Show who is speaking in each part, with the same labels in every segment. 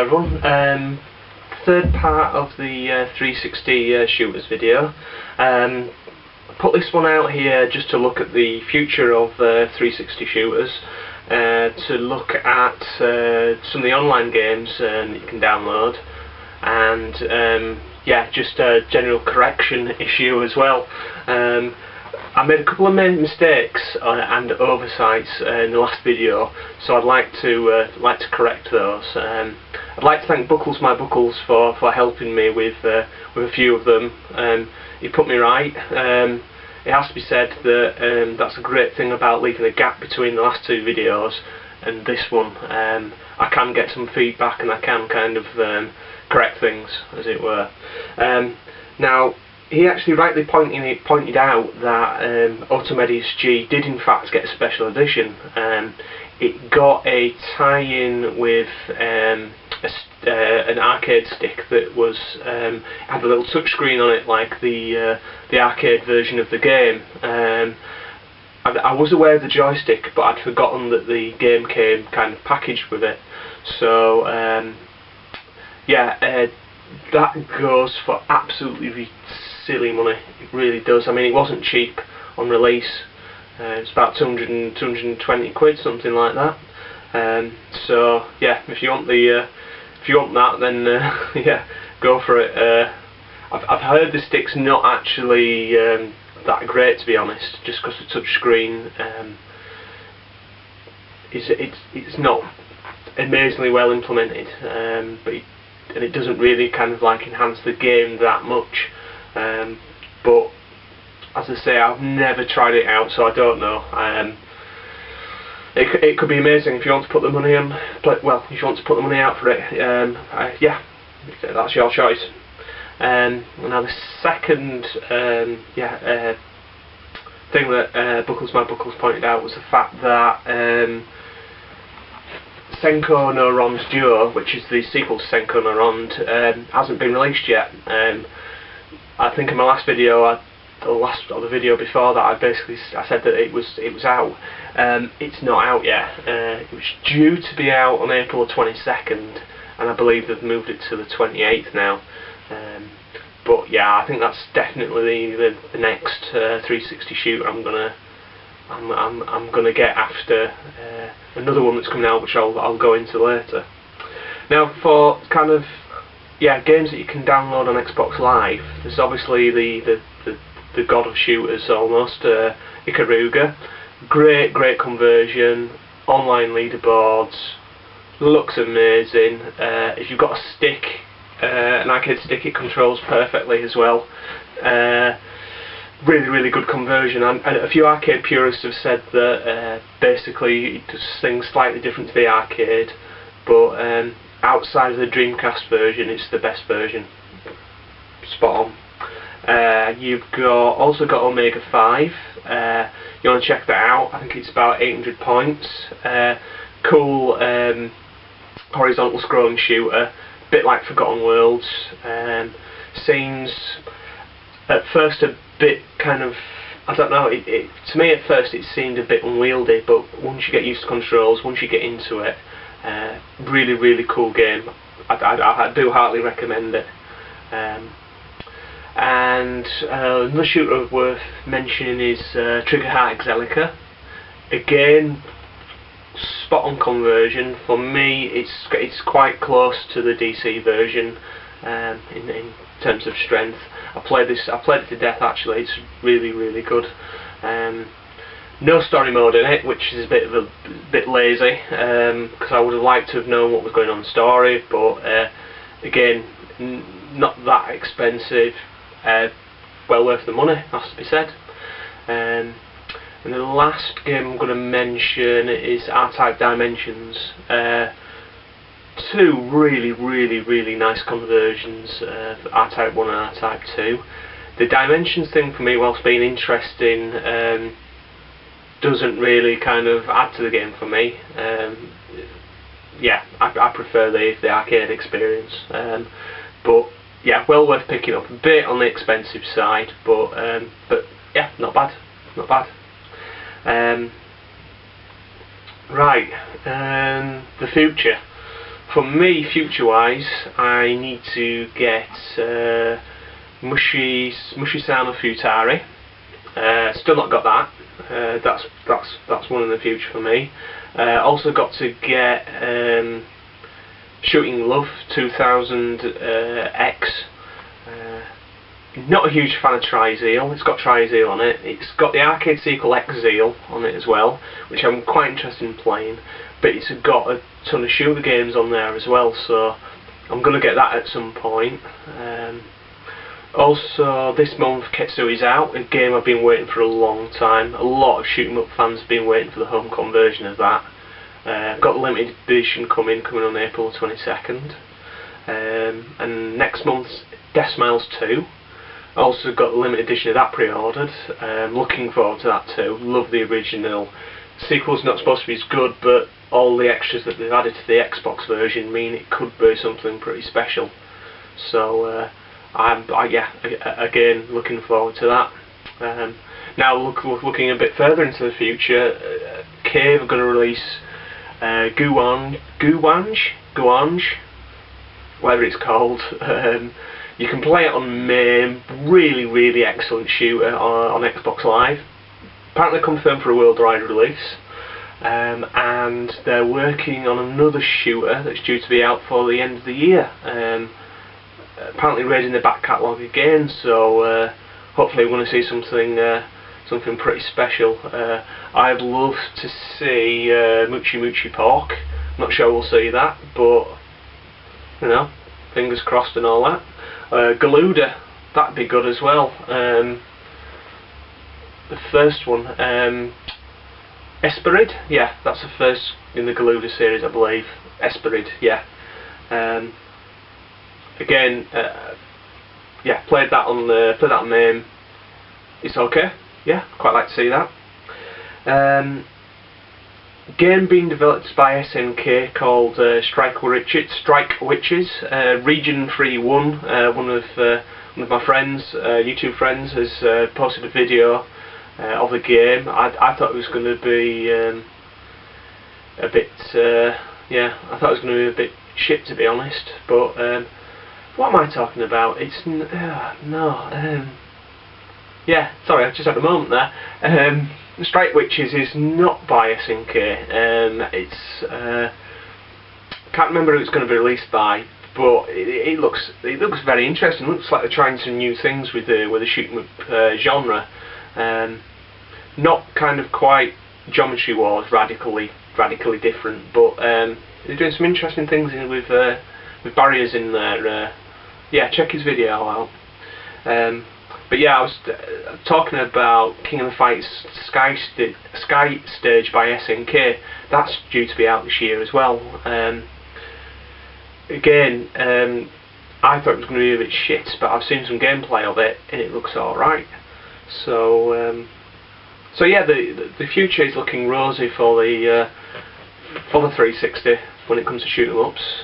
Speaker 1: everyone. Third part of the 360 shooters video. I put this one out here just to look at the future of 360 shooters, to look at some of the online games that you can download, and yeah, just a general correction issue as well. I made a couple of mistakes and oversights in the last video, so I'd like to correct those. I'd like to thank Buckles My Buckles for helping me with a few of them. He put me right. It has to be said that that's a great thing about leaving a gap between the last two videos and this one. I can get some feedback and I can kind of correct things, as it were. Now, he actually rightly pointed out that Automedius G did in fact get a special edition. It got a tie-in with an arcade stick that was had a little touch screen on it, like the arcade version of the game. I was aware of the joystick, but I'd forgotten that the game came kind of packaged with it. So yeah, that goes for absolutely silly money. It really does. I mean, it wasn't cheap on release. It's about 220 quid, something like that. So yeah, if you want that, then yeah, go for it. I've heard the stick's not actually that great, to be honest, just because the touch screen it's not amazingly well implemented, but it doesn't really kind of like enhance the game that much. But as I say, I've never tried it out, so I don't know. It could be amazing if you want to put the money in. Well, if you want to put the money out for it, yeah, that's your choice. Now the second thing that Buckles My Buckles pointed out was the fact that Senko no Ron's Duo, which is the sequel to Senko no Ron, hasn't been released yet. I think in my last video, the video before that, I said that it was out. It's not out yet. It was due to be out on April 22nd, and I believe they've moved it to the 28th now. But yeah, I think that's definitely the next 360 shooter I'm gonna get after another one that's coming out, which I'll go into later. Now, for kind of games that you can download on Xbox Live, there's obviously the god of shooters almost, Ikaruga. Great conversion, online leaderboards, looks amazing. If you've got a stick, an arcade stick, it controls perfectly as well. Really good conversion, and a few arcade purists have said that basically it does things slightly different to the arcade, but outside of the Dreamcast version, it's the best version. Spot on. You've also got Omega 5. You want to check that out. I think it's about 800 points. Cool horizontal scrolling shooter, bit like Forgotten Worlds. Seems at first a bit kind of, I don't know, to me at first it seemed a bit unwieldy, but once you get used to controls, once you get into it, really cool game. I do heartily recommend it. And another shooter worth mentioning is Trigger Heart Exelica. Again, spot on conversion. For me, it's quite close to the DC version in terms of strength. I played it to death actually. It's really good. No story mode in it, which is a bit lazy, because I would have liked to have known what was going on in the story, but again, not that expensive, well worth the money, has to be said. And the last game I'm going to mention is R-Type Dimensions. Two really nice conversions for R-Type 1 and R-Type 2. The Dimensions thing for me, whilst being interesting, doesn't really kind of add to the game for me. Yeah, I prefer the arcade experience. But yeah, well worth picking up. A bit on the expensive side, but yeah, not bad. Right, the future. For me, future-wise, I need to get Mushy Sama Futari. Still not got that. That's one in the future for me. Also got to get Shooting Love 2000 X. Not a huge fan of Tri-Zeal. It's got Tri-Zeal on it. It's got the arcade sequel X-Zeal on it as well, which I'm quite interested in playing. But it's got a ton of shooter games on there as well, so I'm going to get that at some point. Also, this month Ketsui's out, a game I've been waiting for a long time. A lot of shoot 'em up fans have been waiting for the home conversion of that. Got the limited edition coming on April 22nd. And next month's Death Smiles 2. Also got the limited edition of that pre-ordered. Looking forward to that too. Love the original. The sequel's not supposed to be as good, but all the extras that they've added to the Xbox version mean it could be something pretty special. So yeah, again, looking forward to that. Now looking a bit further into the future, Cave are going to release Guange, whatever it's called. You can play it on MAME, really excellent shooter on Xbox Live. Apparently confirmed for a worldwide release. And they're working on another shooter that's due to be out for the end of the year. Apparently raising the back catalogue again, so hopefully we're going to see something pretty special. I'd love to see Mochi Pork. Not sure we'll see that, but you know, fingers crossed and all that. Galuda, that'd be good as well. The first one, Esperid, yeah, that's the first in the Galuda series, I believe. Esperid, yeah. Again, yeah, played that on MAME. It's okay, yeah, quite like to see that. Game being developed by SNK called Strike Witches. Region 3-1. One of my friends, YouTube friends, has posted a video of the game. I thought it was going to be a bit, yeah, I thought it was going to be a bit shit, to be honest. But what am I talking about? It's yeah, sorry, I just had a moment there. Strike Witches is not by SNK. It's can't remember who it's going to be released by, but it looks very interesting. It looks like they're trying some new things with the shoot 'em up genre. Not kind of quite Geometry Wars, radically different, but they're doing some interesting things with barriers in there. Yeah, check his video out. But yeah, I was talking about King of the Fight's Sky Stage by SNK. That's due to be out this year as well. Again, I thought it was going to be a bit shit, but I've seen some gameplay of it and it looks alright. So, so yeah, the future is looking rosy for the 360 when it comes to shoot 'em ups.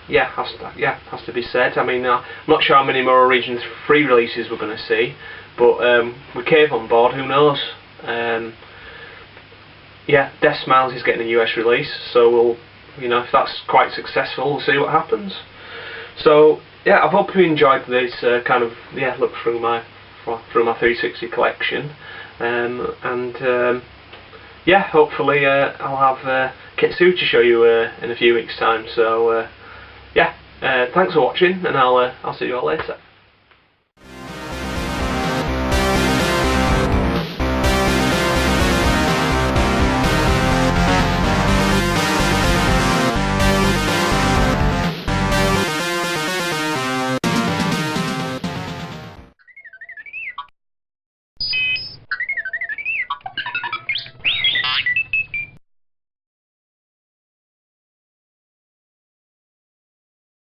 Speaker 1: Yeah, has to be said. I mean, I'm not sure how many more Region 3 releases we're going to see, but with Cave on board, who knows? Yeah, Death Smiles is getting a US release, so we'll, you know, if that's quite successful, we'll see what happens. So yeah, I hope you enjoyed this kind of look through my 360 collection, and yeah, hopefully I'll have Ketsu to show you in a few weeks' time. So. Yeah, thanks for watching, and I'll see you all later.